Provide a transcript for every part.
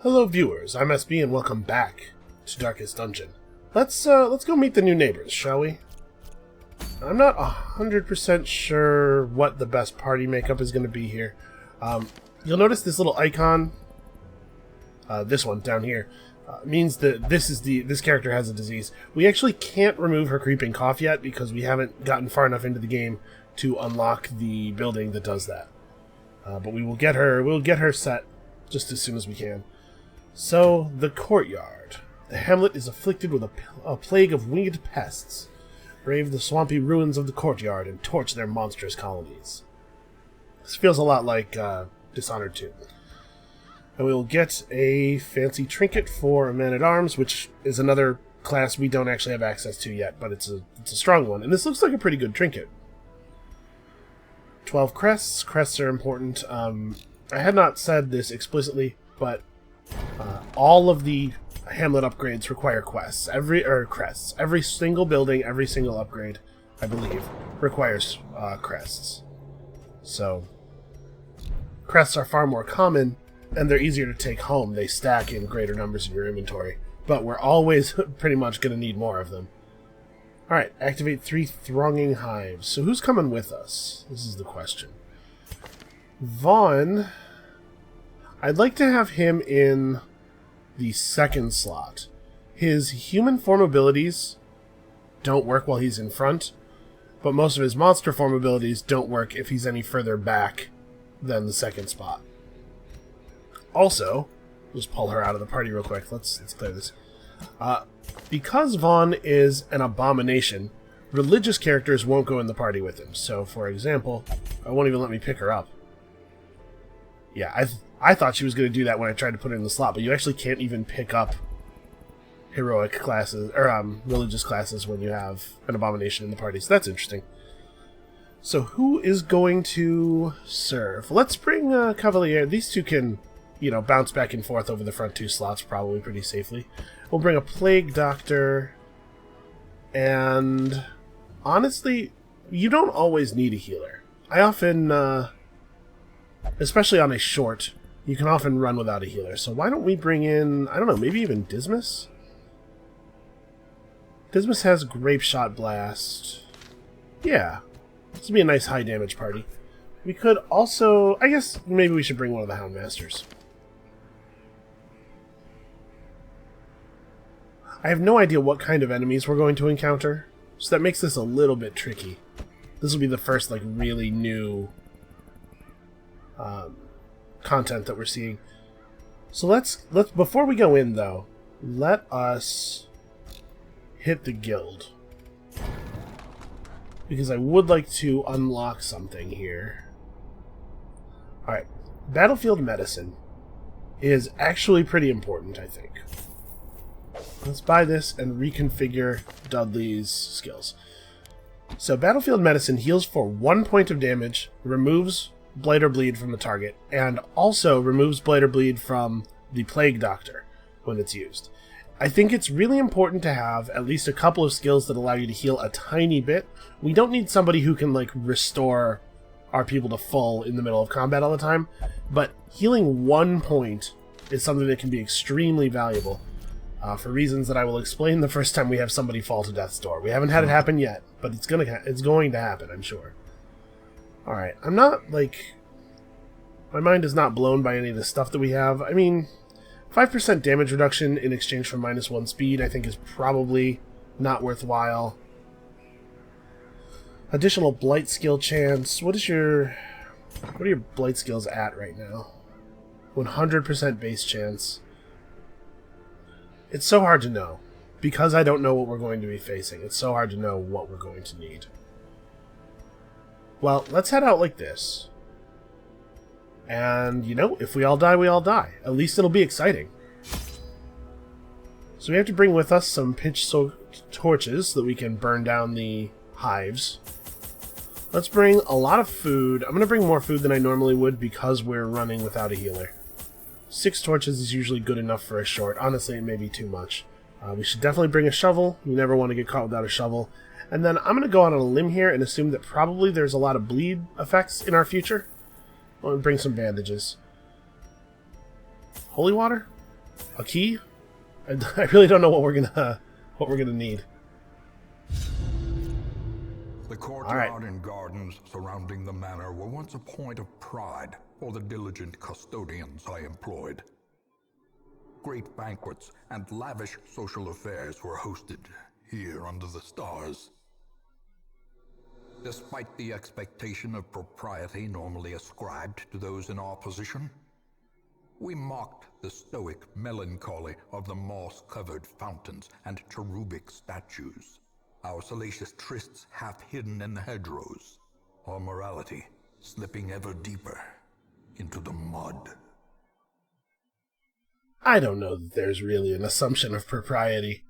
Hello viewers, I'm SB and welcome back to Darkest Dungeon. Let's go meet the new neighbors, shall we? I'm not 100% sure what the best party makeup is going to be here. You'll notice this little icon, this one down here, means that this character has a disease. We actually can't remove her creeping cough yet because we haven't gotten far enough into the game to unlock the building that does that. But we'll get her set just as soon as we can. So, the courtyard. The Hamlet is afflicted with a plague of winged pests. Brave the swampy ruins of the courtyard and torch their monstrous colonies. This feels a lot like Dishonored 2. And we will get a fancy trinket for a man-at-arms, which is another class we don't actually have access to yet, but it's a strong one. And this looks like a pretty good trinket. 12 crests. Crests are important. I had not said this explicitly, but all of the Hamlet upgrades require quests. Crests. Every single building, every single upgrade, I believe, requires crests. So, crests are far more common, and they're easier to take home. They stack in greater numbers in your inventory. But we're always pretty much going to need more of them. Alright, activate 3 thronging hives. So who's coming with us? This is the question. Vaughn, I'd like to have him in the second slot. His human form abilities don't work while he's in front, but most of his monster form abilities don't work if he's any further back than the second spot. Also, just pull her out of the party real quick. Let's clear this. Because Vaughn is an abomination, religious characters won't go in the party with him. So, for example, it won't even let me pick her up. Yeah, I thought she was going to do that when I tried to put her in the slot, but you actually can't even pick up heroic classes, or religious classes when you have an abomination in the party. So that's interesting. So who is going to serve? Let's bring Cavalier. These two can, bounce back and forth over the front 2 slots probably pretty safely. We'll bring a Plague Doctor, and honestly, you don't always need a healer. I often, especially on a short, you can often run without a healer. So why don't we bring in, I don't know, maybe even Dismas? Dismas has Grape Shot Blast. Yeah, this would be a nice high damage party. We could also, I guess maybe we should bring one of the Houndmasters. I have no idea what kind of enemies we're going to encounter, so that makes this a little bit tricky. This will be the first, really new content that we're seeing. So let's before we go in, though, let us hit the guild. Because I would like to unlock something here. Alright, Battlefield Medicine is actually pretty important, I think. Let's buy this and reconfigure Dudley's skills. So Battlefield Medicine heals for 1 point of damage, removes Blight or Bleed from the target, and also removes Blight or Bleed from the Plague Doctor when it's used. I think it's really important to have at least a couple of skills that allow you to heal a tiny bit. We don't need somebody who can restore our people to full in the middle of combat all the time, but healing 1 point is something that can be extremely valuable. For reasons that I will explain the first time we have somebody fall to death's door. We haven't had it happen yet, but it's going to happen, I'm sure. Alright, I'm not, my mind is not blown by any of the stuff that we have. I mean, 5% damage reduction in exchange for -1 speed, I think is probably not worthwhile. Additional Blight skill chance. What are your Blight skills at right now? 100% base chance. It's so hard to know. Because I don't know what we're going to be facing, it's so hard to know what we're going to need. Well, let's head out like this. And, if we all die, we all die. At least it'll be exciting. So we have to bring with us some pitch-soaked torches so that we can burn down the hives. Let's bring a lot of food. I'm going to bring more food than I normally would because we're running without a healer. 6 torches is usually good enough for a short. Honestly, it may be too much. We should definitely bring a shovel. You never want to get caught without a shovel. And then I'm going to go out on a limb here and assume that probably there's a lot of bleed effects in our future. I'm going to bring some bandages. Holy water? A key? I really don't know what we're gonna need. The courtyard and gardens surrounding the manor were once a point of pride for the diligent custodians I employed. Great banquets and lavish social affairs were hosted here under the stars. Despite the expectation of propriety normally ascribed to those in our position, we mocked the stoic melancholy of the moss-covered fountains and cherubic statues, our salacious trysts half hidden in the hedgerows, our morality slipping ever deeper into the mud. I don't know that there's really an assumption of propriety.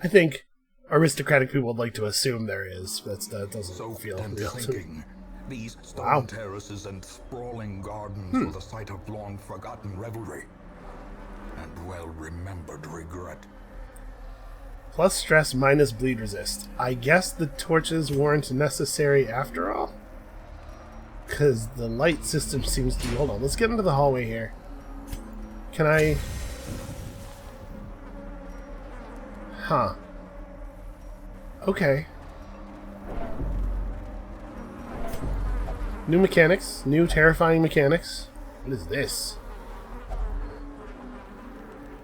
I think aristocratic people would like to assume there is. That doesn't feel real to me. These stone terraces and sprawling gardens were the site of long-forgotten revelry and well-remembered regret. Plus stress minus bleed resist. I guess the torches weren't necessary after all? Because the light system seems to be... Hold on, let's get into the hallway here. Can I... Huh. Okay. New mechanics. New terrifying mechanics. What is this?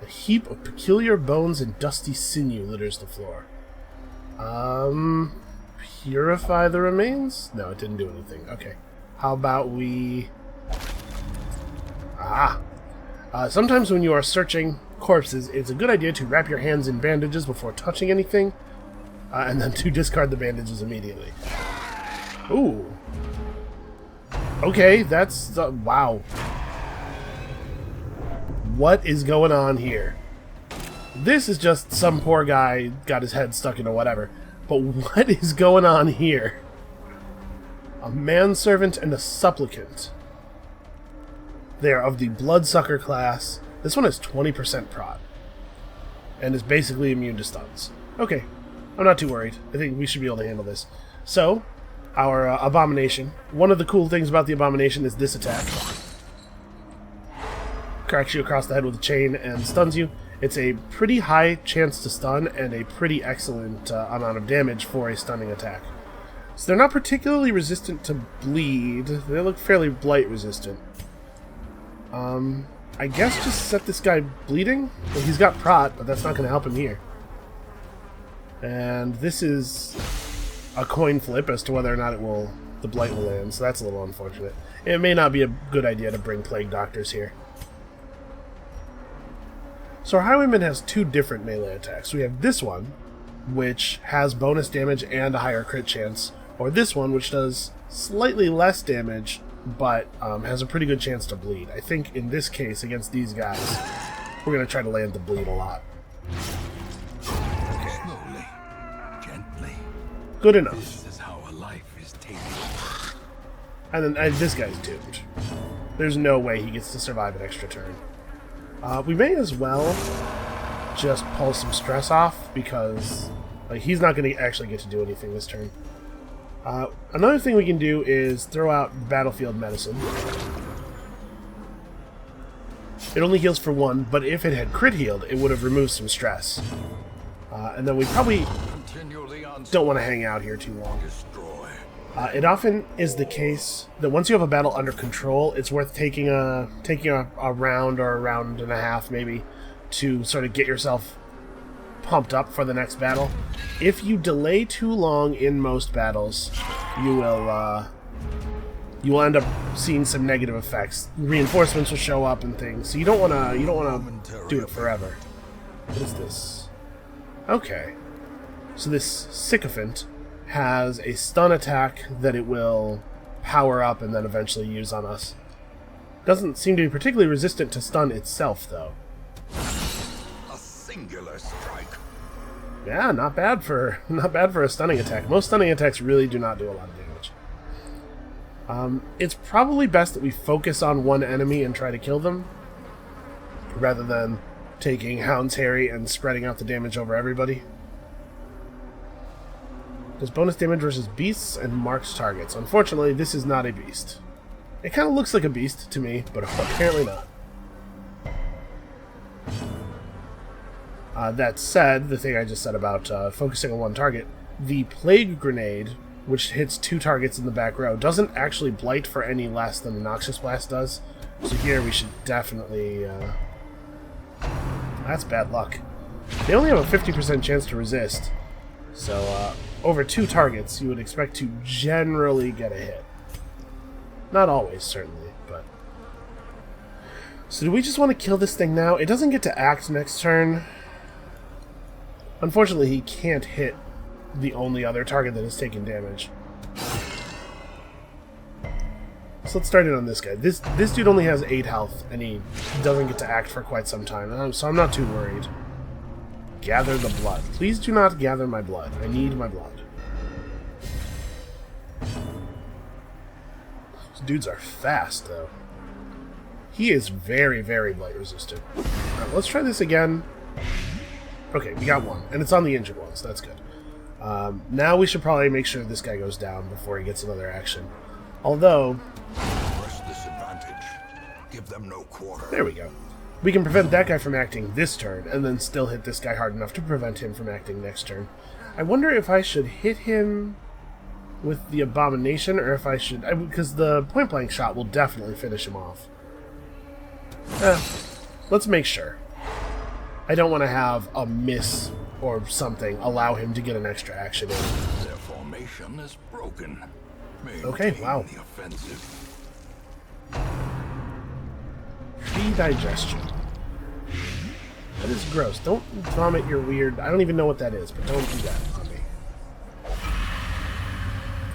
A heap of peculiar bones and dusty sinew litters the floor. Purify the remains? No, it didn't do anything. Okay. How about we... sometimes when you are searching corpses, it's a good idea to wrap your hands in bandages before touching anything, and then to discard the bandages immediately. Ooh. Okay, that's... wow. What is going on here? This is just some poor guy got his head stuck into whatever. But what is going on here? A manservant and a supplicant. They are of the Bloodsucker class. This one is 20% prod. And is basically immune to stuns. Okay, I'm not too worried. I think we should be able to handle this. So, our Abomination. One of the cool things about the Abomination is this attack. Cracks you across the head with a chain and stuns you. It's a pretty high chance to stun and a pretty excellent amount of damage for a stunning attack. So they're not particularly resistant to bleed. They look fairly blight resistant. I guess just set this guy bleeding. Well, he's got prot, but that's not going to help him here. And this is a coin flip as to whether or not the blight will land, so that's a little unfortunate. It may not be a good idea to bring Plague Doctors here. So our Highwayman has two different melee attacks. We have this one, which has bonus damage and a higher crit chance, or this one, which does slightly less damage, but has a pretty good chance to bleed. I think in this case, against these guys, we're going to try to land the bleed a lot. Okay. Slowly, gently. Good enough. This is how a life is taken. And then this guy's doomed. There's no way he gets to survive an extra turn. We may as well just pull some stress off, because he's not going to actually get to do anything this turn. Another thing we can do is throw out Battlefield Medicine. It only heals for 1, but if it had crit healed, it would have removed some stress. And then we probably don't want to hang out here too long. It often is the case that once you have a battle under control, it's worth taking a round or a round and a half maybe to sort of get yourself pumped up for the next battle. If you delay too long in most battles, you will end up seeing some negative effects. Reinforcements will show up and things. So you don't want to do it forever. What is this? Okay. So this Sycophant has a stun attack that it will power up and then eventually use on us. Doesn't seem to be particularly resistant to stun itself, though. A singular strike. Yeah, not bad for a stunning attack. Most stunning attacks really do not do a lot of damage. It's probably best that we focus on one enemy and try to kill them, rather than taking Hound's Harry and spreading out the damage over everybody. Does bonus damage versus beasts and marked targets. Unfortunately, this is not a beast. It kind of looks like a beast to me, but apparently not. That said, the thing I just said about focusing on one target, the Plague Grenade, which hits 2 targets in the back row, doesn't actually blight for any less than the Noxious Blast does. So here we should definitely... That's bad luck. They only have a 50% chance to resist. So over 2 targets, you would expect to generally get a hit. Not always, certainly, but... So do we just want to kill this thing now? It doesn't get to act next turn. Unfortunately, he can't hit the only other target that has taken damage. So let's start in on this guy. This dude only has 8 health, and he doesn't get to act for quite some time, so I'm not too worried. Gather the blood. Please do not gather my blood. I need my blood. These dudes are fast, though. He is very, very blight resistant. Alright, let's try this again. Okay, we got one, and it's on the injured ones. That's good. Now we should probably make sure this guy goes down before he gets another action. Although... Press this advantage. Give them no quarter. There we go. We can prevent that guy from acting this turn, and then still hit this guy hard enough to prevent him from acting next turn. I wonder if I should hit him with the Abomination, or if I should... because the point-blank shot will definitely finish him off. Let's make sure. I don't want to have a miss or something allow him to get an extra action in. Their formation is broken. Okay, wow. The offensive. Free digestion. That is gross. Don't vomit your weird... I don't even know what that is, but don't do that on me.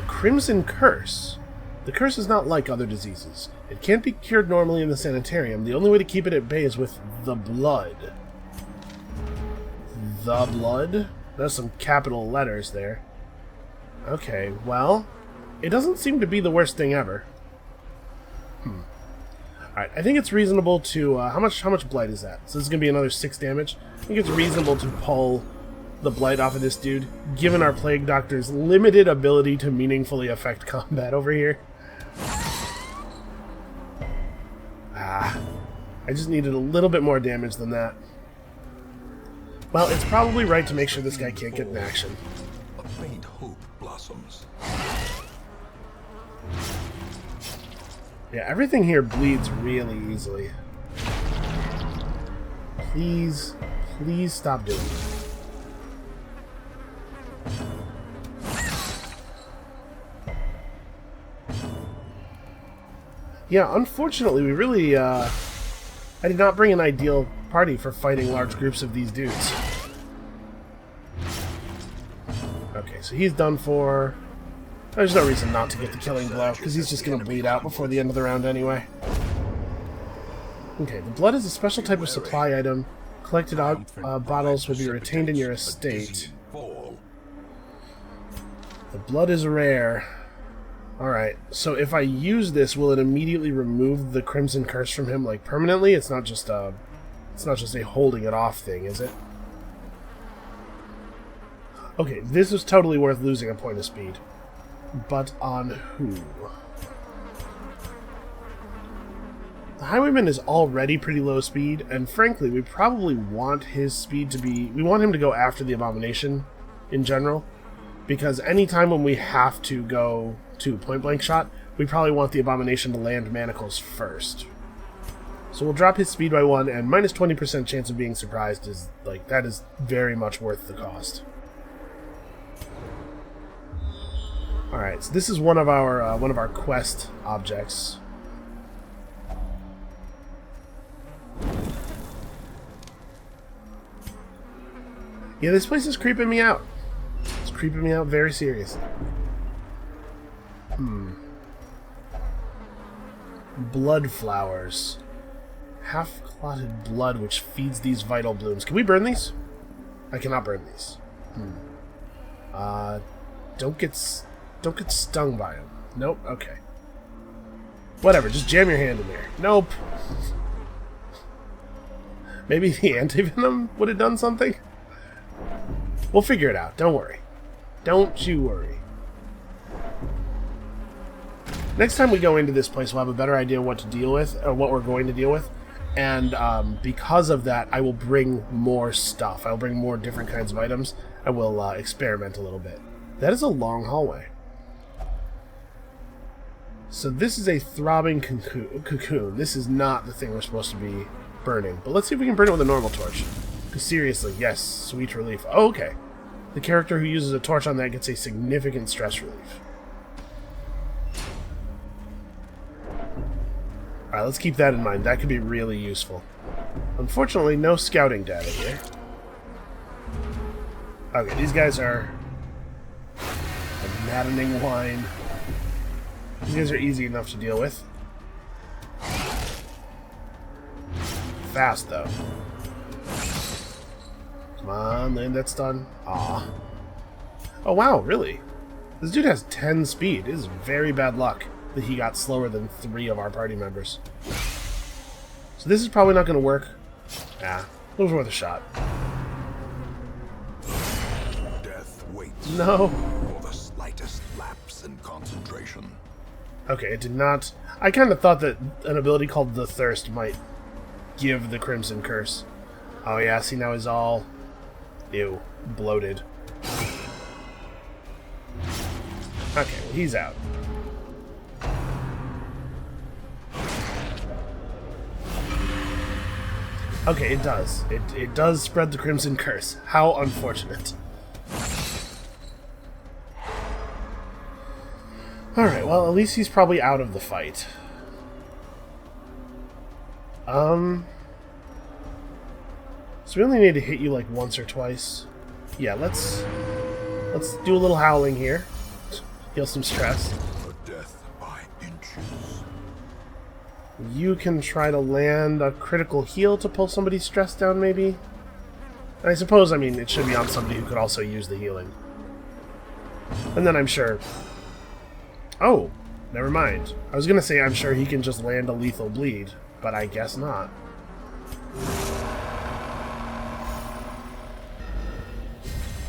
The Crimson Curse. The curse is not like other diseases. It can't be cured normally in the sanitarium. The only way to keep it at bay is with the blood. The blood? There's some capital letters there. Okay, well... It doesn't seem to be the worst thing ever. Alright, I think it's reasonable to... how much blight is that? So this is going to be another 6 damage. I think it's reasonable to pull the blight off of this dude, given our Plague Doctor's limited ability to meaningfully affect combat over here. I just needed a little bit more damage than that. Well, it's probably right to make sure this guy can't get an action. A faint hope blossoms. Yeah, everything here bleeds really easily. Please, please stop doing it. Yeah, unfortunately, we really, I did not bring an ideal party for fighting large groups of these dudes. Okay, so he's done for. There's no reason not to get the killing blow, because he's just going to bleed out before the end of the round anyway. Okay, the blood is a special type of supply item. Collected bottles will be retained in your estate. The blood is rare. Alright, so if I use this, will it immediately remove the Crimson Curse from him, like, permanently? It's not just a holding it off thing, is it? Okay, this is totally worth losing a point of speed. But on who? The Highwayman is already pretty low speed, and frankly, we probably want his speed to be... We want him to go after the Abomination, in general, because any time when we have to go to point-blank shot, we probably want the Abomination to land manacles first. So we'll drop his speed by 1, and minus 20% chance of being surprised is, like, that is very much worth the cost. Alright, so this is one of our quest objects. Yeah, this place is creeping me out. It's creeping me out very seriously. Blood flowers. Half-clotted blood which feeds these vital blooms. Can we burn these? I cannot burn these. Don't get stung by them. Nope, okay. Whatever, just jam your hand in there. Nope. Maybe the antivenom would have done something? We'll figure it out, don't worry. Don't you worry. Next time we go into this place, we'll have a better idea what to deal with, or what we're going to deal with. And because of that, I will bring more stuff. I'll bring more different kinds of items. I will experiment a little bit. That is a long hallway. So this is a throbbing cocoon. This is not the thing we're supposed to be burning. But let's see if we can burn it with a normal torch. Because seriously, yes, sweet relief. Oh, okay. The character who uses a torch on that gets a significant stress relief. Alright, let's keep that in mind. That could be really useful. Unfortunately, no scouting data here. Okay, these guys are a maddening whine. These guys are easy enough to deal with. Fast, though. Come on, land that stun. Aw. Oh, wow, really? This dude has 10 speed. This is very bad luck that he got slower than 3 of our party members. So this is probably not going to work. Nah, it was worth a shot. Death waits. No. For the slightest lapse in concentration. Okay, it did not... I kind of thought that an ability called the Thirst might give the Crimson Curse. Oh yeah, see now he's all... Ew. Bloated. Okay, well, he's out. Okay, it does. It does spread the Crimson Curse. How unfortunate. Alright, well, at least he's probably out of the fight. So we only need to hit you like once or twice. Yeah, let's do a little howling here. Heal some stress. A death by inches. You can try to land a critical heal to pull somebody's stress down, maybe? And I suppose, I mean, it should be on somebody who could also use the healing. And then I'm sure... Oh, never mind. I was gonna say I'm sure he can just land a lethal bleed, but I guess not.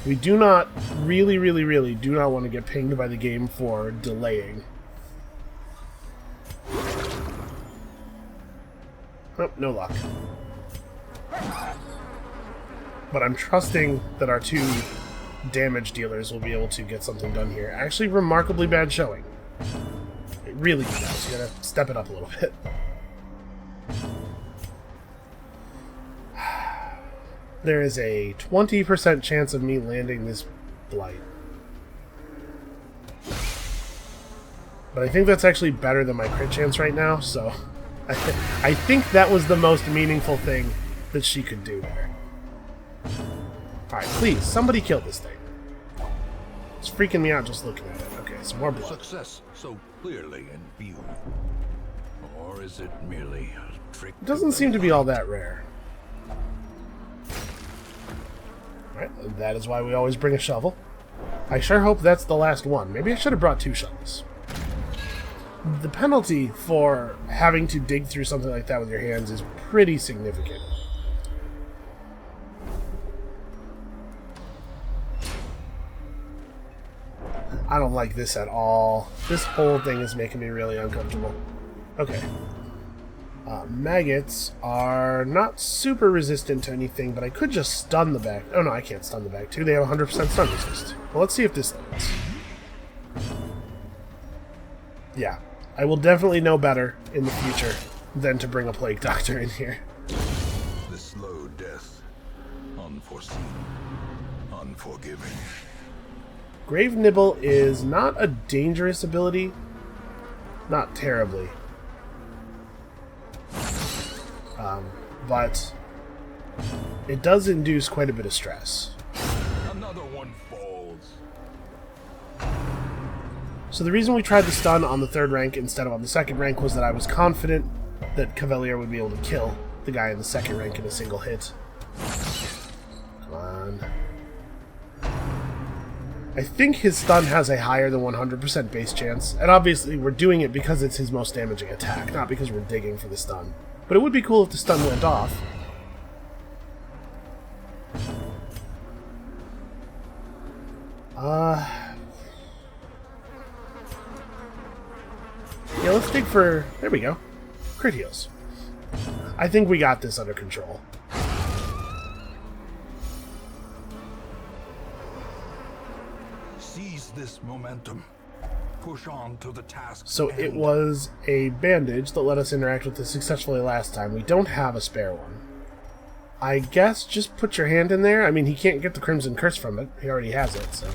We do not, really do not want to get pinged by the game for delaying. Oh, no luck. But I'm trusting that our 2 damage dealers will be able to get something done here. Actually, remarkably bad showing. It really does. You gotta step it up a little bit. There is a 20% chance of me landing this blight. But I think that's actually better than my crit chance right now, so... I think that was the most meaningful thing that she could do there. Alright, please, somebody kill this thing. It's freaking me out just looking at it. Okay, some more blood. Success so clearly in view. Or is it merely a trick? It doesn't seem to be all that rare. Alright, that is why we always bring a shovel. I sure hope that's the last one. Maybe I should have brought 2 shovels. The penalty for having to dig through something like that with your hands is pretty significant. I don't like this at all. This whole thing is making me really uncomfortable. Okay. Maggots are not super resistant to anything, but I could just stun the back. Oh no, I can't stun the back too. They have 100% stun resist. Well, let's see if this lands. Yeah. I will definitely know better in the future than to bring a Plague Doctor in here. The slow death. Unforeseen. Unforgiving. Grave Nibble is not a dangerous ability. Not terribly. But it does induce quite a bit of stress. Another one falls. So the reason we tried to stun on the 3rd rank instead of on the 2nd rank was that I was confident that Cavalier would be able to kill the guy in the 2nd rank in a single hit. Come on. I think his stun has a higher than 100% base chance, and obviously we're doing it because it's his most damaging attack, not because we're digging for the stun. But it would be cool if the stun went off. Yeah, let's dig for... There we go. Crit heals. I think we got this under control. Seize this momentum. Push on to the task. So it was a bandage that let us interact with this successfully last time. We don't have a spare one. I guess just put your hand in there. I mean, he can't get the Crimson Curse from it. He already has it, so...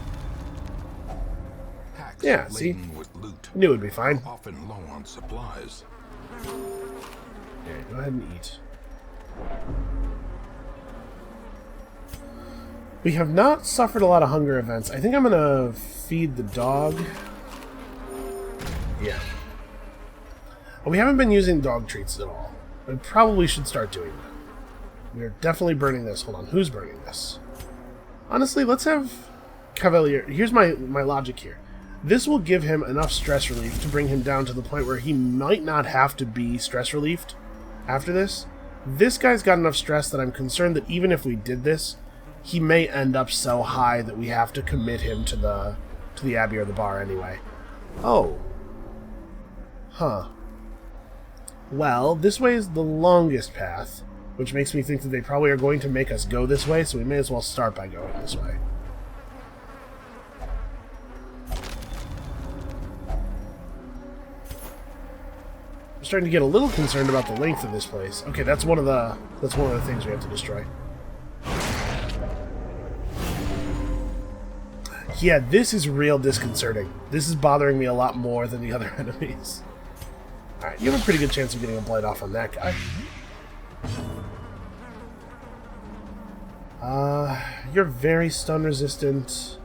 Yeah, see? With loot, knew it would be fine. often low on supplies. Okay, go ahead and eat. We have not suffered a lot of hunger events. I think I'm gonna feed the dog. Yeah. We haven't been using dog treats at all. We probably should start doing that. We are definitely burning this. Hold on, who's burning this? Honestly, let's have Cavalier. Here's my logic here. This will give him enough stress relief to bring him down to the point where he might not have to be stress relieved after this. This guy's got enough stress that I'm concerned that even if we did this, he may end up so high that we have to commit him to the Abbey or the bar anyway. Oh. Huh. Well, this way is the longest path, which makes me think that they probably are going to make us go this way, so we may as well start by going this way. I'm starting to get a little concerned about the length of this place. Okay, that's one of the things we have to destroy. Yeah, this is real disconcerting. This is bothering me a lot more than the other enemies. Alright, you have a pretty good chance of getting a blight off on that guy. You're very stun resistant.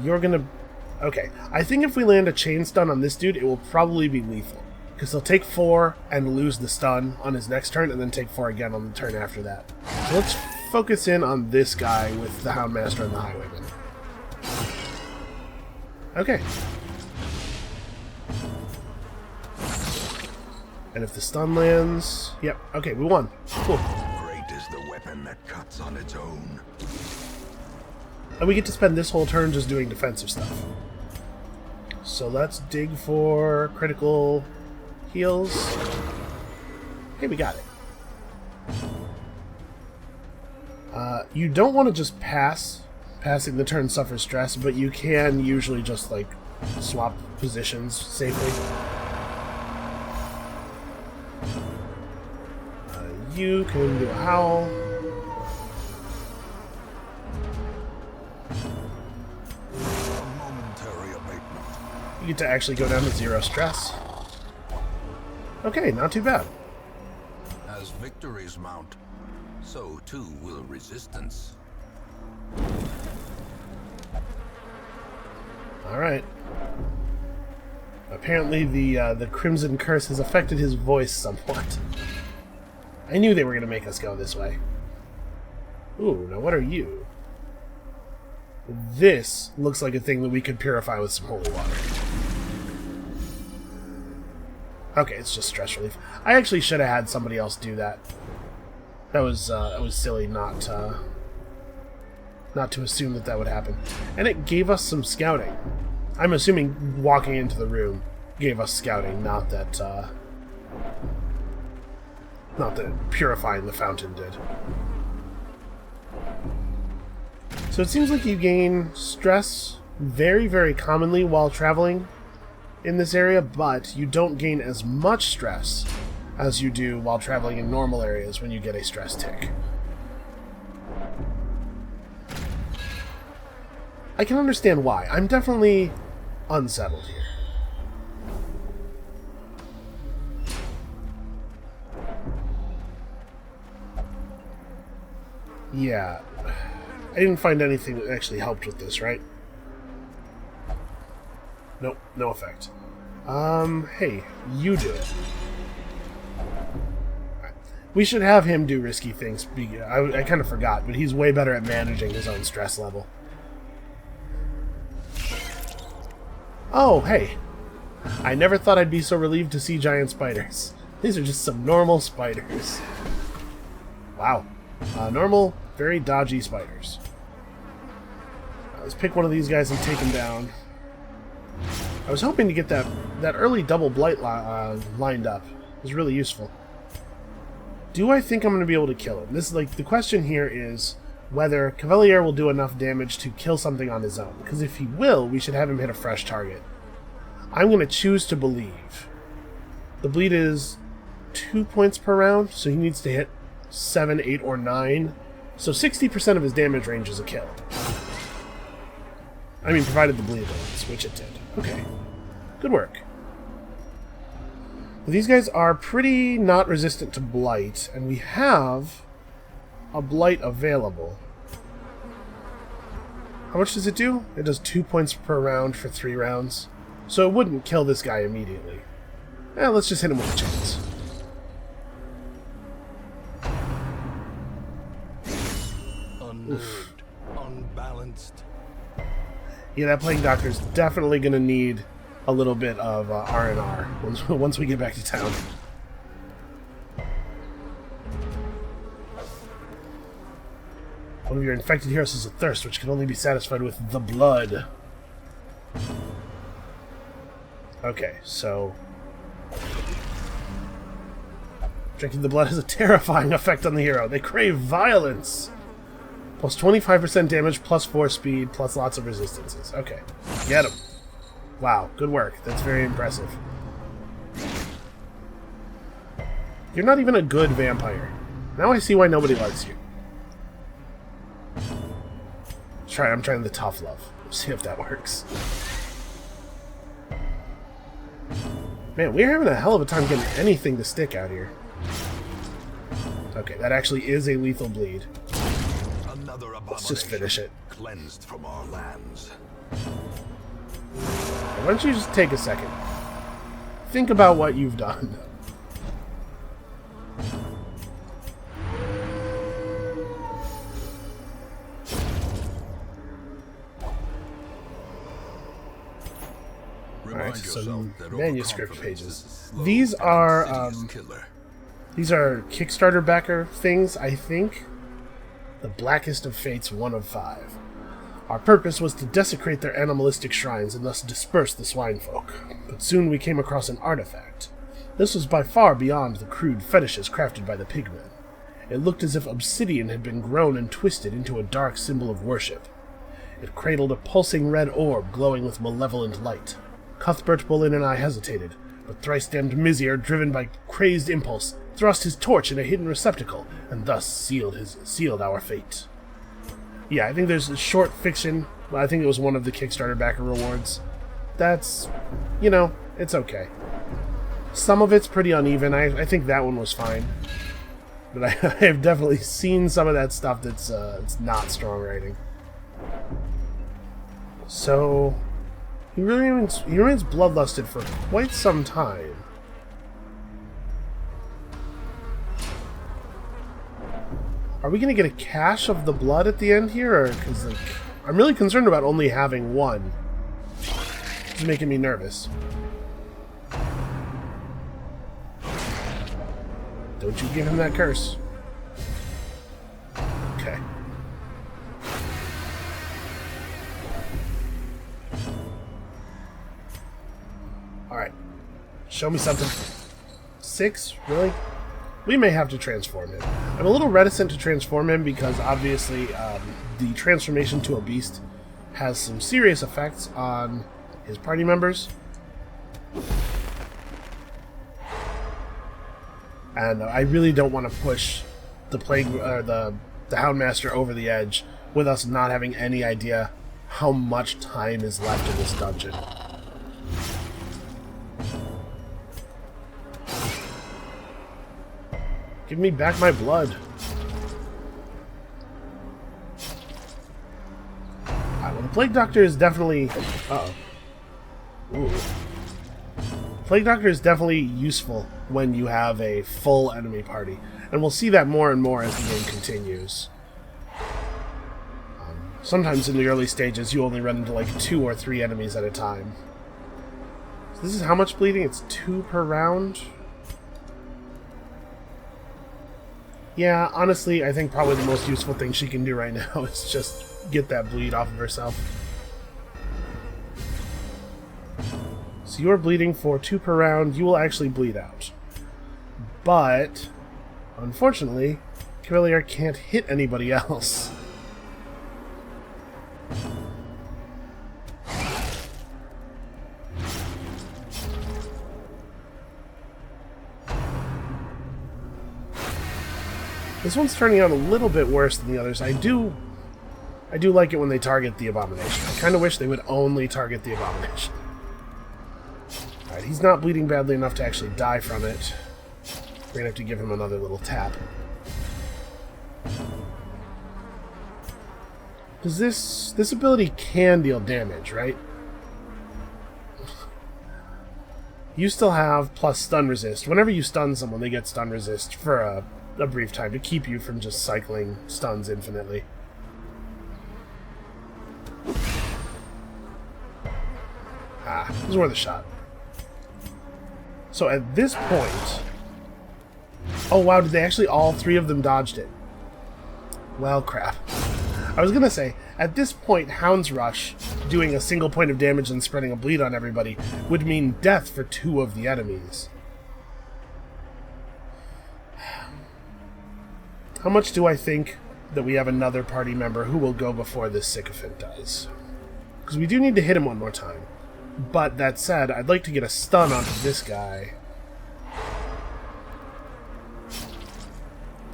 You're gonna... Okay, I think if we land a chain stun on this dude, it will probably be lethal. Because he'll take 4 and lose the stun on his next turn, and then take 4 again on the turn after that. So let's focus in on this guy with the Houndmaster and the Highwayman. Okay. And if the stun lands... Yep, okay, we won. Cool. Great is the weapon that cuts on its own. And we get to spend this whole turn just doing defensive stuff. So let's dig for critical heals. Hey, we got it. You don't want to just pass. Passing the turn suffers stress, but you can usually just, like, swap positions safely. You can do a howl. A momentary abatement. You get to actually go down to 0 stress. Okay, not too bad. As victories mount, so too will resistance. Alright. Apparently the Crimson Curse has affected his voice somewhat. I knew they were going to make us go this way. Ooh, now what are you? This looks like a thing that we could purify with some holy water. Okay, it's just stress relief. I actually should have had somebody else do that. That was silly not to assume that would happen. And it gave us some scouting. I'm assuming walking into the room gave us scouting, not that purifying the fountain did. So it seems like you gain stress very, very commonly while traveling in this area, but you don't gain as much stress as you do while traveling in normal areas when you get a stress tick. I can understand why. I'm definitely unsettled here. Yeah. I didn't find anything that actually helped with this, right? Nope, no effect. Hey, you do it. We should have him do risky things. I kind of forgot, but he's way better at managing his own stress level. Oh, hey. I never thought I'd be so relieved to see giant spiders. These are just some normal spiders. Wow. Normal, very dodgy spiders. Let's pick one of these guys and take him down. I was hoping to get that early double blight lined up. It was really useful. Do I think I'm going to be able to kill him? This is like the question here is whether Cavalier will do enough damage to kill something on his own. Because if he will, we should have him hit a fresh target. I'm going to choose to believe. The bleed is 2 points per round, so he needs to hit 7, 8, or 9. So 60% of his damage range is a kill. I mean, provided the bleed lands, which it did. Okay. Good work. These guys are pretty not resistant to Blight, and we have a Blight available. How much does it do? It does 2 points per round for 3 rounds. So it wouldn't kill this guy immediately. Let's just hit him with a chance. Unnerved, unbalanced. Yeah, that Plague Doctor's definitely going to need a little bit of R&R once we get back to town. One of your infected heroes has a thirst, which can only be satisfied with the blood. Okay, so... drinking the blood has a terrifying effect on the hero. They crave violence! Plus 25% damage, plus 4 speed, plus lots of resistances. Okay, get him. Wow, good work. That's very impressive. You're not even a good vampire. Now I see why nobody likes you. I'm trying the tough love. See if that works. Man, we're having a hell of a time getting anything to stick out here. Okay, that actually is a lethal bleed. Let's just finish it. Cleansed from our lands. Why don't you just take a second? Think about what you've done. Alright, so manuscript pages. These are Kickstarter backer things, I think. The Blackest of Fates 1 of 5. Our purpose was to desecrate their animalistic shrines and thus disperse the swine folk. But soon we came across an artifact. This was by far beyond the crude fetishes crafted by the pigmen. It looked as if obsidian had been grown and twisted into a dark symbol of worship. It cradled a pulsing red orb glowing with malevolent light. Cuthbert Boleyn and I hesitated, but thrice-damned Mizier, driven by crazed impulse, thrust his torch in a hidden receptacle, and thus sealed our fate. Yeah, I think there's a short fiction. I think it was one of the Kickstarter backer rewards. That's, you know, it's okay. Some of it's pretty uneven. I think that one was fine. But I have definitely seen some of that stuff that's it's not strong writing. So, he remains bloodlusted for quite some time. Are we going to get a cache of the blood at the end here? Or, because, like, I'm really concerned about only having one. It's making me nervous. Don't you give him that curse. Okay. Alright. Show me something. 6? Really? We may have to transform him. I'm a little reticent to transform him because obviously the transformation to a beast has some serious effects on his party members. And I really don't want to push the Houndmaster over the edge with us not having any idea how much time is left in this dungeon. Give me back my blood. Alright, well, the Plague Doctor is definitely... Uh-oh. Ooh. Plague Doctor is definitely useful when you have a full enemy party. And we'll see that more and more as the game continues. Sometimes in the early stages, you only run into like 2 or 3 enemies at a time. So this is how much bleeding? It's 2 per round? Yeah, honestly, I think probably the most useful thing she can do right now is just get that bleed off of herself. So you're bleeding for 2 per round. You will actually bleed out. But Unfortunately, Cavalier can't hit anybody else. This one's turning out a little bit worse than the others. I do like it when they target the Abomination. I kind of wish they would only target the Abomination. Alright, he's not bleeding badly enough to actually die from it. We're gonna have to give him another little tap. Because this ability can deal damage, right? You still have plus stun resist. Whenever you stun someone, they get stun resist for a brief time to keep you from just cycling stuns infinitely. Ah, it was worth a shot. So at this point... Oh wow, did they actually all three of them dodged it? Well, crap. I was gonna say, at this point, Hound's Rush, doing a single point of damage and spreading a bleed on everybody, would mean death for two of the enemies. How much do I think that we have another party member who will go before this sycophant does? Because we do need to hit him one more time. But that said, I'd like to get a stun onto this guy.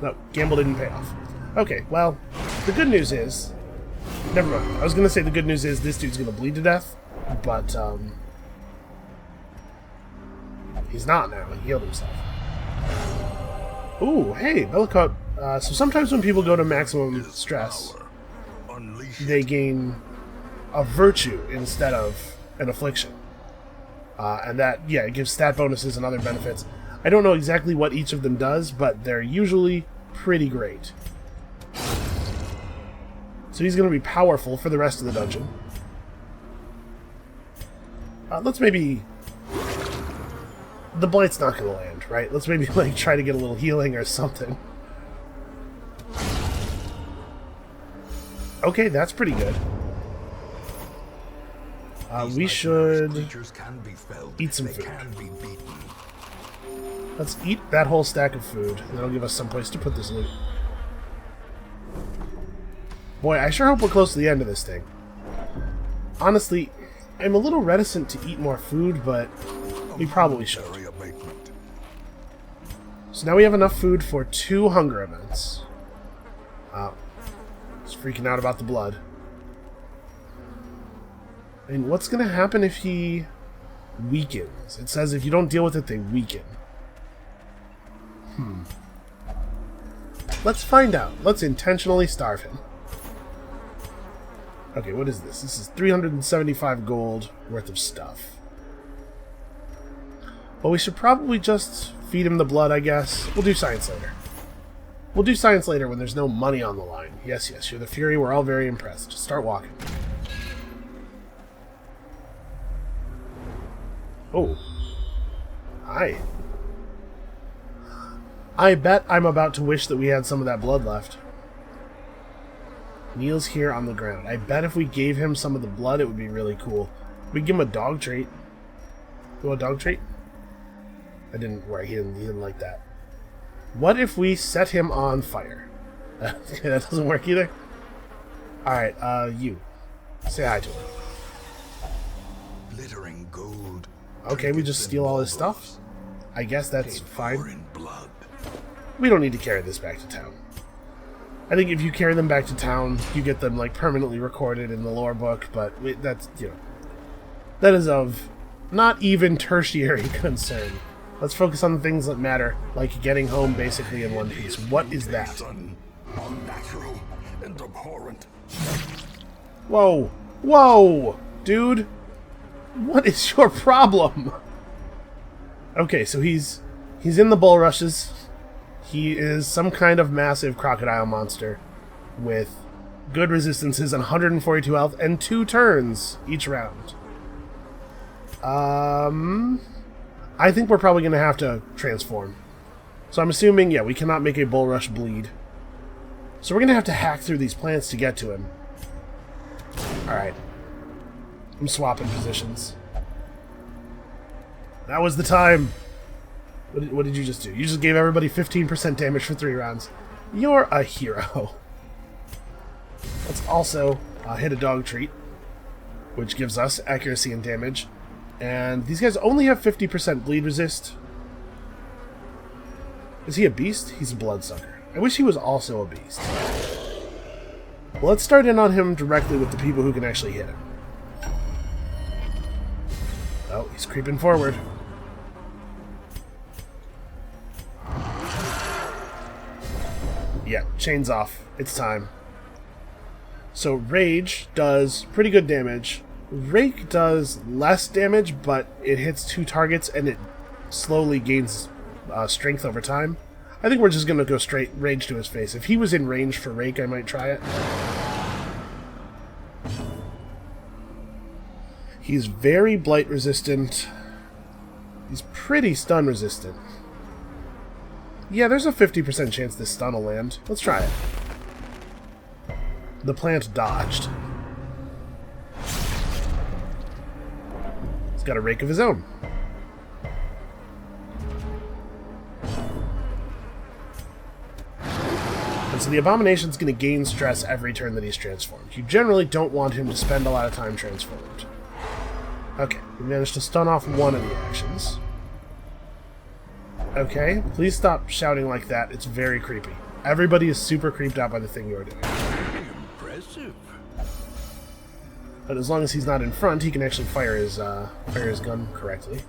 No, gamble didn't pay off. Okay, well, the good news is... Never mind. I was going to say the good news is this dude's going to bleed to death, but, he's not now. He healed himself. Ooh, hey, Bellicott. So sometimes when people go to maximum stress, they gain a virtue instead of an affliction. And that, yeah, it gives stat bonuses and other benefits. I don't know exactly what each of them does, but they're usually pretty great. So he's going to be powerful for the rest of the dungeon. Let's maybe... The Blight's not going to land, right? Let's maybe like try to get a little healing or something. Okay, that's pretty good. We should eat some food. Let's eat that whole stack of food, and that'll give us some place to put this loot. Boy, I sure hope we're close to the end of this thing. Honestly, I'm a little reticent to eat more food, but we probably should. So now we have enough food for 2 hunger events. He's freaking out about the blood. And what's going to happen if he weakens? It says if you don't deal with it, they weaken. Let's find out. Let's intentionally starve him. Okay, what is this? This is 375 gold worth of stuff. Well, we should probably just feed him the blood, I guess. We'll do science later. We'll do science later when there's no money on the line. Yes, yes, you're the Fury. We're all very impressed. Just start walking. Oh. Hi. I bet I'm about to wish that we had some of that blood left. Kneels here on the ground. I bet if we gave him some of the blood, it would be really cool. We'd give him a dog treat. You want a dog treat? I didn't worry. He didn't like that. What if we set him on fire? Okay, that doesn't work either. Alright, you. Say hi to him. Glittering gold. Okay, we just steal all his stuff? I guess that's fine. In blood. We don't need to carry this back to town. I think if you carry them back to town, you get them, like, permanently recorded in the lore book, but that's, you know... That is of not even tertiary concern. Let's focus on the things that matter, like getting home basically in one piece. What is that? Unnatural and abhorrent. Whoa! Whoa! Dude! What is your problem? Okay, so he's in the bulrushes. He is some kind of massive crocodile monster with good resistances and 142 health and 2 turns each round. I think we're probably going to have to transform. So I'm assuming, yeah, we cannot make a bulrush bleed. So we're going to have to hack through these plants to get to him. Alright. I'm swapping positions. That was the time. What did you just do? You just gave everybody 15% damage for 3 rounds. You're a hero. Let's also hit a dog treat, which gives us accuracy and damage. And these guys only have 50% bleed resist. Is he a beast? He's a bloodsucker. I wish he was also a beast. Well, let's start in on him directly with the people who can actually hit him. Oh, he's creeping forward. Yeah, chains off. It's time. So Rage does pretty good damage. Rake does less damage, but it hits 2 targets and it slowly gains strength over time. I think we're just going to go straight Rage to his face. If he was in range for Rake, I might try it. He's very blight resistant. He's pretty stun resistant. Yeah, there's a 50% chance this stun will land. Let's try it. The plant dodged. He's got a rake of his own. And so the Abomination's going to gain stress every turn that he's transformed. You generally don't want him to spend a lot of time transformed. Okay, we managed to stun off one of the actions. Okay, please stop shouting like that. It's very creepy. Everybody is super creeped out by the thing you're doing. Impressive. But as long as he's not in front, he can actually fire his gun correctly.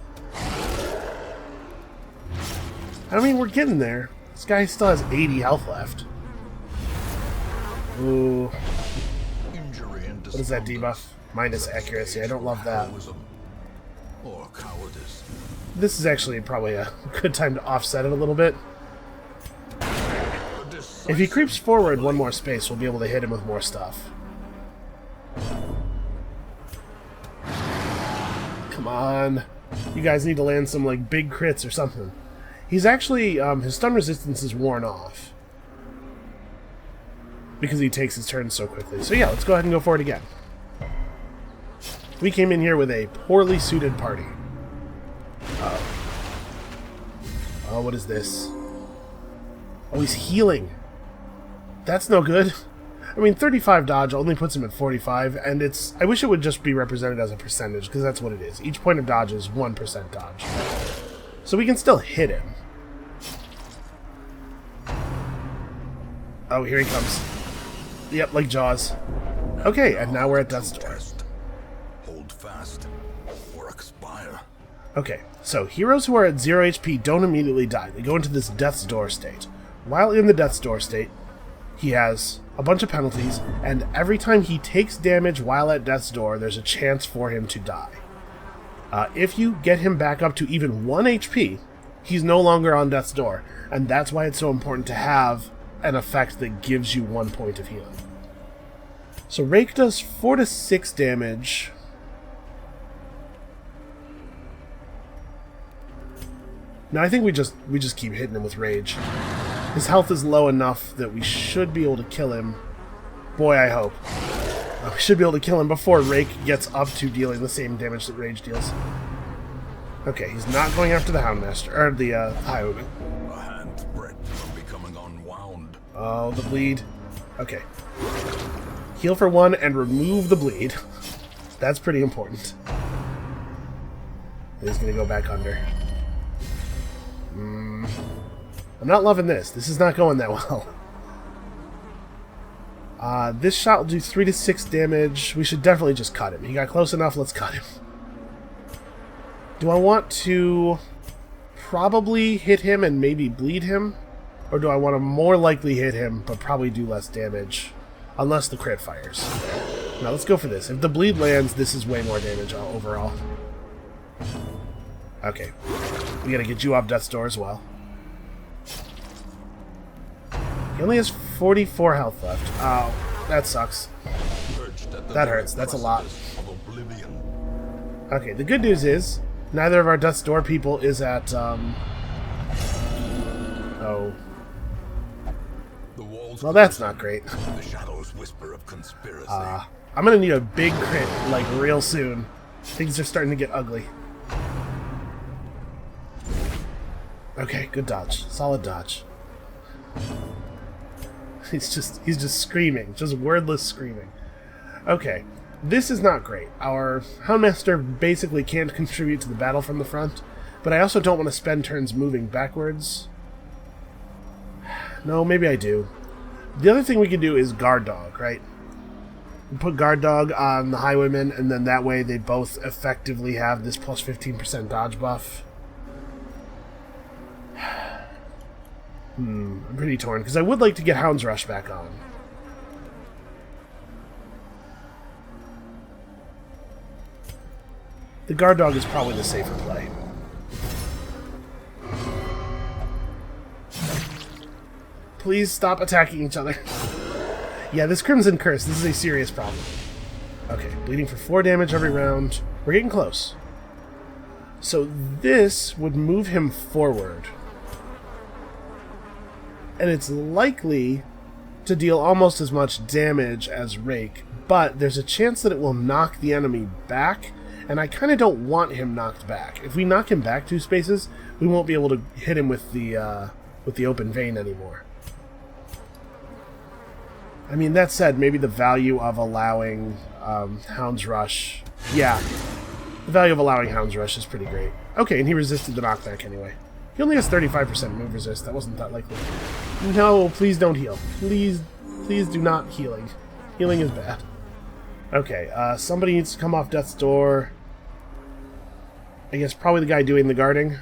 I mean, we're getting there. This guy still has 80 health left. Ooh. Injury and What is that debuff? Minus accuracy. I don't love that. Or cowardice. This is actually probably a good time to offset it a little bit. If he creeps forward one more space, we'll be able to hit him with more stuff. Come on. You guys need to land some, like, big crits or something. He's actually, his stun resistance is worn off. Because he takes his turn so quickly. So yeah, let's go ahead and go for it again. We came in here with a poorly suited party. Oh, what is this? Oh, he's healing. That's no good. I mean, 35 dodge only puts him at 45, and it's... I wish it would just be represented as a percentage, because that's what it is. Each point of dodge is 1% dodge. So we can still hit him. Oh, here he comes. Yep, like Jaws. Okay, and now we're at Death's Door. Hold fast or expire. Okay, so heroes who are at 0 HP don't immediately die. They go into this Death's Door state. While in the Death's Door state, he has a bunch of penalties, and every time he takes damage while at Death's Door, there's a chance for him to die. If you get him back up to even 1 HP, he's no longer on Death's Door, and that's why it's so important to have an effect that gives you 1 point of healing. So Rake does 4 to 6 damage. No, I think we just keep hitting him with Rage. His health is low enough that we should be able to kill him. Boy, I hope. We should be able to kill him before Rake gets up to dealing the same damage that Rage deals. Okay, he's not going after the Houndmaster, or the Highwayman. A hand's breadth from becoming unwound. Oh, the bleed. Okay. Heal for 1 and remove the bleed. That's pretty important. He's going to go back under. I'm not loving this. This is not going that well. This shot will do 3 to 6 damage. We should definitely just cut him. He got close enough. Let's cut him. Do I want to probably hit him and maybe bleed him? Or do I want to more likely hit him but probably do less damage? Unless the crit fires. Now let's go for this. If the bleed lands, this is way more damage overall. Okay. We gotta get you off Death's Door as well. He only has 44 health left. Oh, that sucks. That hurts. That's a lot. Okay, the good news is, neither of our Death's Door people is at, oh. Well, that's not great. The shadows whisper of conspiracy. I'm gonna need a big crit, like, real soon. Things are starting to get ugly. Okay, good dodge. Solid dodge. He's just screaming. Just wordless screaming. Okay. This is not great. Our Houndmaster basically can't contribute to the battle from the front, but I also don't want to spend turns moving backwards. No, maybe I do. The other thing we can do is Guard Dog, right? We put Guard Dog on the Highwaymen, and then that way they both effectively have this plus 15% dodge buff. I'm pretty torn, because I would like to get Hound's Rush back on. The Guard Dog is probably the safer play. Please stop attacking each other. Yeah, this Crimson Curse, this is a serious problem. Okay, bleeding for 4 damage every round. We're getting close. So this would move him forward. And it's likely to deal almost as much damage as Rake, but there's a chance that it will knock the enemy back, and I kind of don't want him knocked back. If we knock him back 2 spaces, we won't be able to hit him with the open vein anymore. I mean, that said, maybe the value of allowing Hound's Rush... Yeah, the value of allowing Hound's Rush is pretty great. Okay, and he resisted the knockback anyway. He only has 35% move resist. That wasn't that likely. No, please don't heal. Please do not healing. Healing is bad. Okay, somebody needs to come off Death's Door. I guess probably the guy doing the guarding.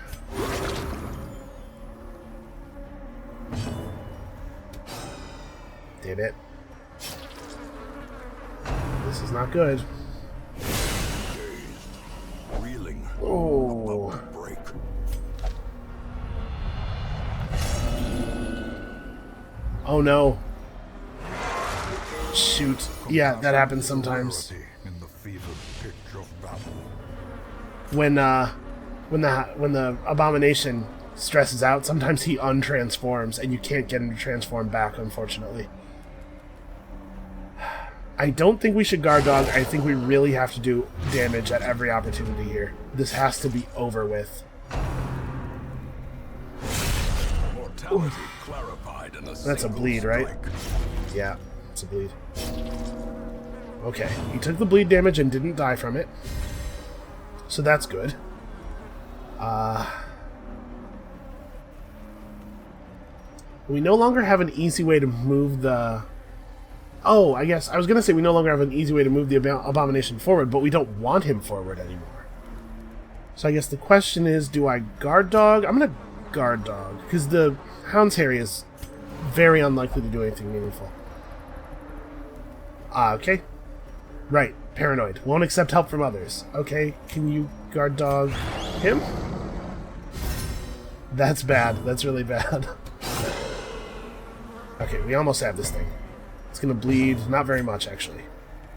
Damn it. This is not good. Reeling. Oh. About to break. Oh no. Shoot. Yeah, that happens sometimes. In the fevered pitch of battle. When the abomination stresses out, sometimes he untransforms and you can't get him to transform back, unfortunately. I don't think we should Guard Dog. I think we really have to do damage at every opportunity here. This has to be over with. Mortality clarified in a That's a bleed, right? strike. Yeah, it's a bleed. Okay, he took the bleed damage and didn't die from it. So that's good. We no longer have an easy way to move the... Oh, I guess I was going to say we no longer have an easy way to move the abomination forward, but we don't want him forward anymore. So I guess the question is, do I Guard Dog? I'm going to Guard Dog, because the Hound's Harry is very unlikely to do anything meaningful. Okay. Right, paranoid. Won't accept help from others. Okay, can you Guard Dog him? That's bad. That's really bad. Okay, we almost have this thing. It's going to bleed, not very much actually.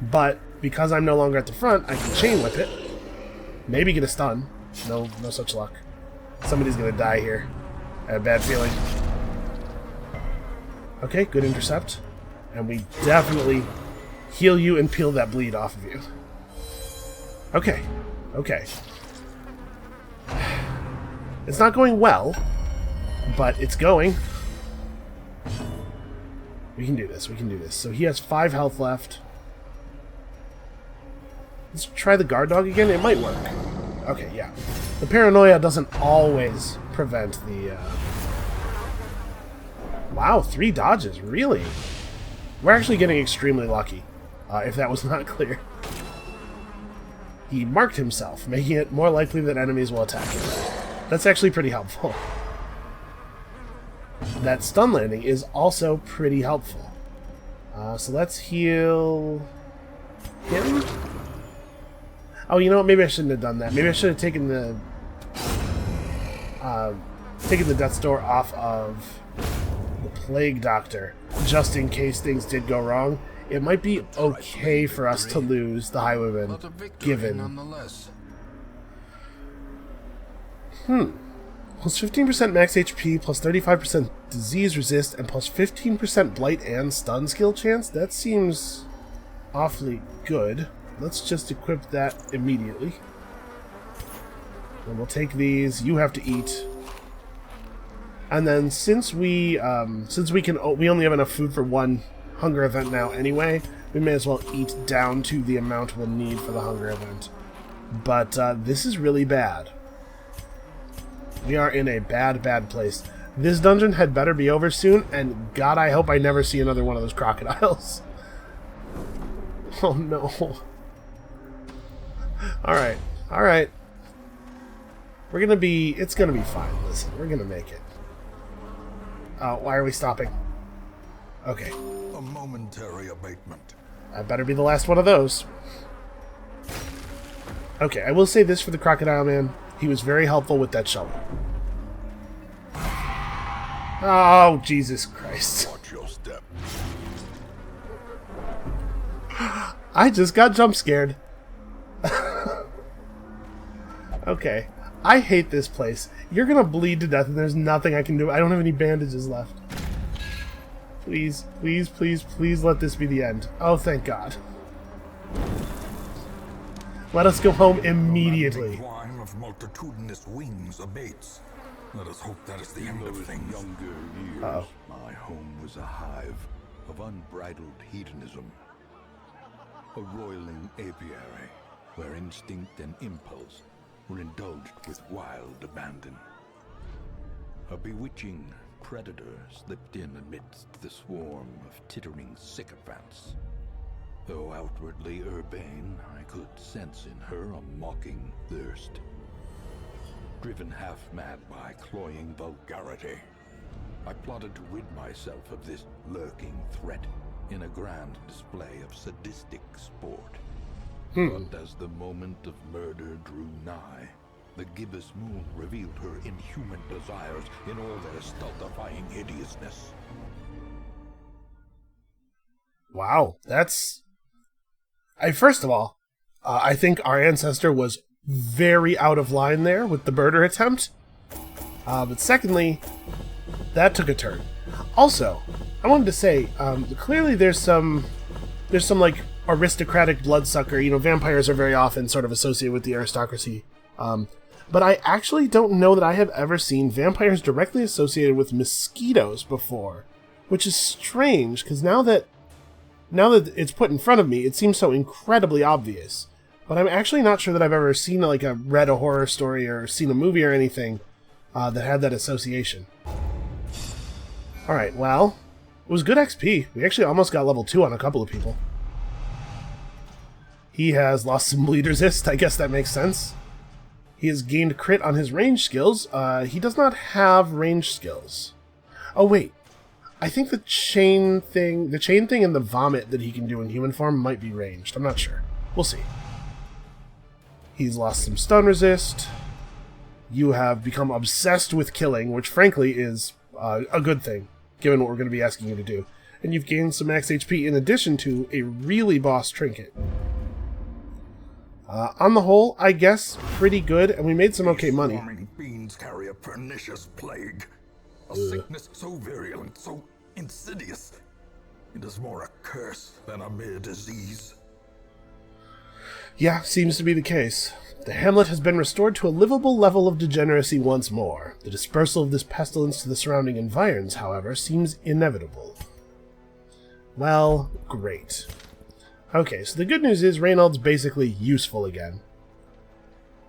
But because I'm no longer at the front, I can chain whip it. Maybe get a stun. No such luck. Somebody's going to die here. I have a bad feeling. Okay, good intercept. And we definitely heal you and peel that bleed off of you. Okay. Okay. It's not going well, but it's going. We can do this. We can do this. So he has 5 health left. Let's try the Guard Dog again. It might work. Okay, yeah. The paranoia doesn't always prevent the... Wow, 3 dodges. Really? We're actually getting extremely lucky, if that was not clear. He marked himself, making it more likely that enemies will attack him. That's actually pretty helpful. That stun landing is also pretty helpful. So let's heal him. Oh, you know what? Maybe I shouldn't have done that. Maybe I should have taken the Death's Door off of the Plague Doctor, just in case things did go wrong. It might be okay for us to lose the Highwayman, given... Plus 15% max HP, plus 35% disease resist, and plus 15% blight and stun skill chance? That seems awfully good. Let's just equip that immediately. And we'll take these. You have to eat. And then since we only have enough food for one hunger event now anyway, we may as well eat down to the amount we'll need for the hunger event. But this is really bad. We are in a bad, bad place. This dungeon had better be over soon, and God, I hope I never see another one of those crocodiles. Oh no. Alright, alright. It's gonna be fine. Listen, we're gonna make it. Why are we stopping? Okay. A momentary abatement. I better be the last one of those. Okay, I will say this for the Crocodile Man. He was very helpful with that shovel. Oh, Jesus Christ. Watch your step. I just got jump scared. Okay. I hate this place. You're gonna bleed to death and there's nothing I can do. I don't have any bandages left. Please, please, please, please let this be the end. Oh, thank God. Let us go home immediately. The whine of multitudinous wings abates. Let us hope that is the end of things. Younger years, Uh-oh. my home was a hive of unbridled hedonism. A roiling apiary where instinct and impulse were indulged with wild abandon. A bewitching predator slipped in amidst the swarm of tittering sycophants. Though outwardly urbane, I could sense in her a mocking thirst. Driven half-mad by cloying vulgarity, I plotted to rid myself of this lurking threat in a grand display of sadistic sport. But as the moment of murder drew nigh, the gibbous moon revealed her inhuman desires in all their stultifying hideousness. Wow, that's... First of all, I think our ancestor was very out of line there with the murder attempt. But secondly, that took a turn. Also, I wanted to say, clearly there's some like aristocratic bloodsucker. You know, vampires are very often sort of associated with the aristocracy. But I actually don't know that I have ever seen vampires directly associated with mosquitoes before, which is strange because now that it's put in front of me, it seems so incredibly obvious. But I'm actually not sure that I've ever seen read a horror story or seen a movie or anything that had that association. Alright, well, it was good XP. We actually almost got level 2 on a couple of people. He has lost some bleed resist. I guess that makes sense. He has gained crit on his range skills. He does not have range skills. Oh, wait. I think the chain thing and the vomit that he can do in human form might be ranged. I'm not sure. We'll see. He's lost some stun resist. You have become obsessed with killing, which frankly is a good thing, given what we're going to be asking you to do. And you've gained some max HP in addition to a really boss trinket. On the whole, I guess, pretty good, and we made some okay money. Swarming fiends carry a pernicious plague. A sickness so virulent, so insidious. It is more a curse than a mere disease. Yeah, seems to be the case. The Hamlet has been restored to a livable level of degeneracy once more. The dispersal of this pestilence to the surrounding environs, however, seems inevitable. Well, great. Okay, so the good news is Reynald's basically useful again.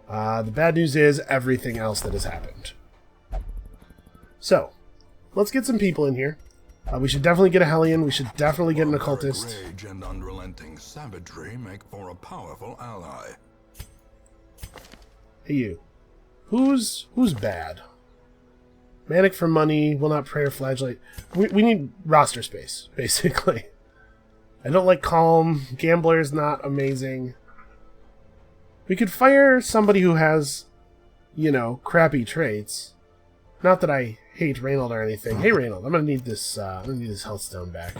The bad news is everything else that has happened. So, let's get some people in here. We should definitely get a Hellion. We should definitely get an occultist. Rage and unrelenting savagery make for a powerful ally. Hey, you. Who's bad? Manic for money, will not pray or flagellate. We need roster space, basically. I don't like Calm. Gambler is not amazing. We could fire somebody who has, you know, crappy traits. Not that I hate Reynald or anything. Hey, Reynald, I'm gonna need this. Health stone back.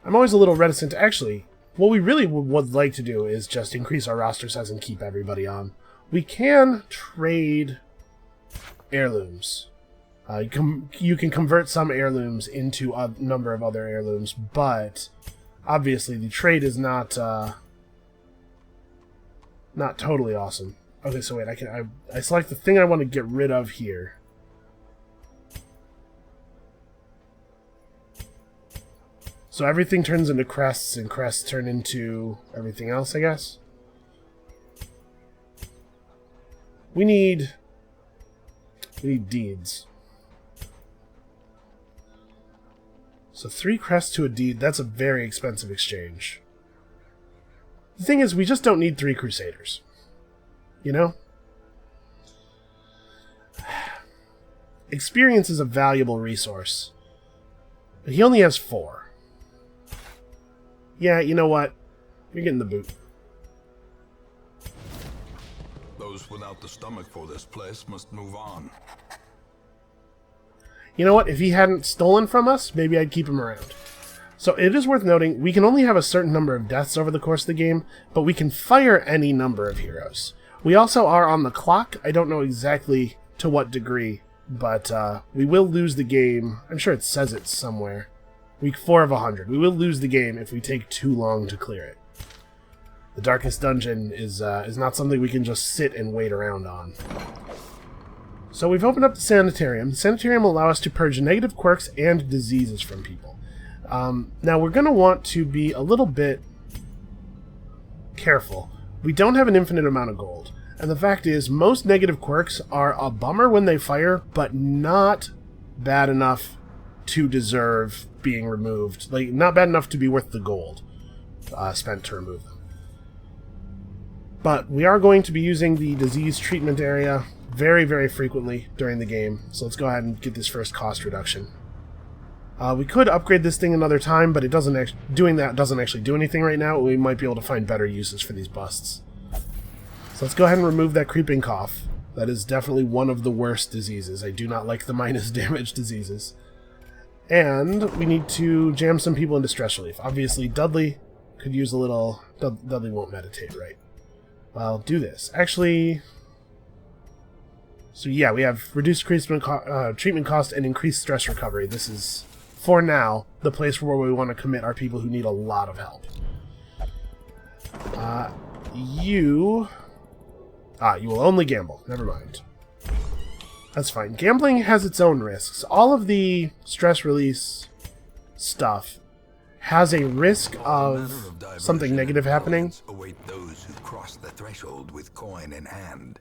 I'm always a little reticent to actually. What we really would like to do is just increase our roster size and keep everybody on. We can trade heirlooms. You can convert some heirlooms into a number of other heirlooms, but obviously the trade is not totally awesome. Okay, so wait, I select the thing I want to get rid of here. So everything turns into crests, and crests turn into everything else, I guess. We need deeds. So 3 crests to a deed, that's a very expensive exchange. The thing is, we just don't need 3 crusaders. You know? Experience is a valuable resource. But he only has 4. Yeah, you know what? You're getting the boot. Those without the stomach for this place must move on. You know what? If he hadn't stolen from us, maybe I'd keep him around. So it is worth noting, we can only have a certain number of deaths over the course of the game, but we can fire any number of heroes. We also are on the clock. I don't know exactly to what degree, but we will lose the game. I'm sure it says it somewhere. Week 4 of 100. We will lose the game if we take too long to clear it. The Darkest Dungeon is not something we can just sit and wait around on. So we've opened up the Sanitarium. The Sanitarium will allow us to purge negative quirks and diseases from people. Now we're going to want to be a little bit careful. We don't have an infinite amount of gold. And the fact is, most negative quirks are a bummer when they fire, but not bad enough to deserve being removed. Like, not bad enough to be worth the gold spent to remove them. But we are going to be using the disease treatment area very, very frequently during the game. So let's go ahead and get this first cost reduction. We could upgrade this thing another time, but it doesn't doing that doesn't actually do anything right now. We might be able to find better uses for these busts. So let's go ahead and remove that creeping cough. That is definitely one of the worst diseases. I do not like the minus damage diseases. And we need to jam some people into stress relief. Obviously, Dudley could use a little... Dudley won't meditate, right? I'll do this. Actually... So yeah, we have reduced treatment cost and increased stress recovery. This is, for now, the place where we want to commit our people who need a lot of help. You will only gamble. Never mind. That's fine. Gambling has its own risks. All of the stress release stuff has a risk of something negative happening. Await those who cross the threshold with coin in hand.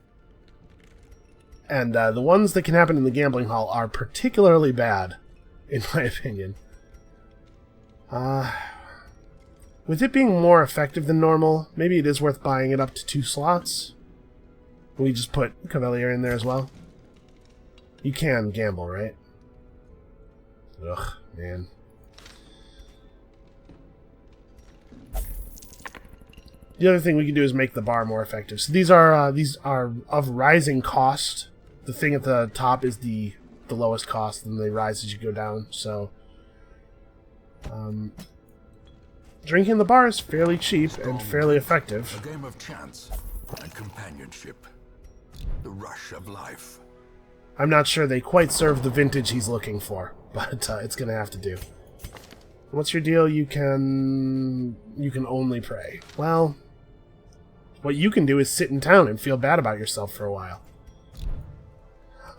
And the ones that can happen in the gambling hall are particularly bad, in my opinion. With it being more effective than normal, maybe it is worth buying it up to 2 slots. We just put Cavalier in there as well. You can gamble, right? Ugh, man. The other thing we can do is make the bar more effective. So these are of rising cost. The thing at the top is the lowest cost, and they rise as you go down. So, drinking the bar is fairly cheap and fairly effective. A game of chance and companionship. The rush of life. I'm not sure they quite serve the vintage he's looking for, but it's gonna have to do. What's your deal? You can only pray. Well, what you can do is sit in town and feel bad about yourself for a while.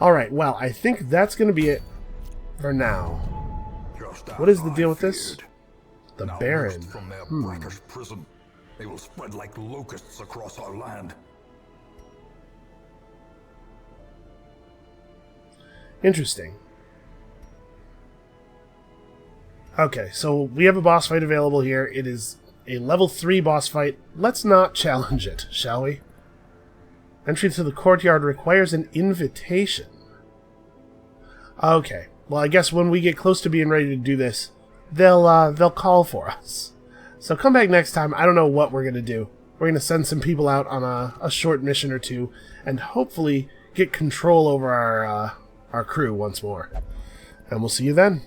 Alright, well, I think that's going to be it for now. What is the deal with this? The Baron. From their brackish prison, they will spread like locusts across our land. Interesting. Okay, so we have a boss fight available here. It is a level 3 boss fight. Let's not challenge it, shall we? Entry to the courtyard requires an invitation. Okay, well, I guess when we get close to being ready to do this, they'll call for us. So come back next time. I don't know what we're going to do. We're going to send some people out on a short mission or two, and hopefully get control over our crew once more. And we'll see you then.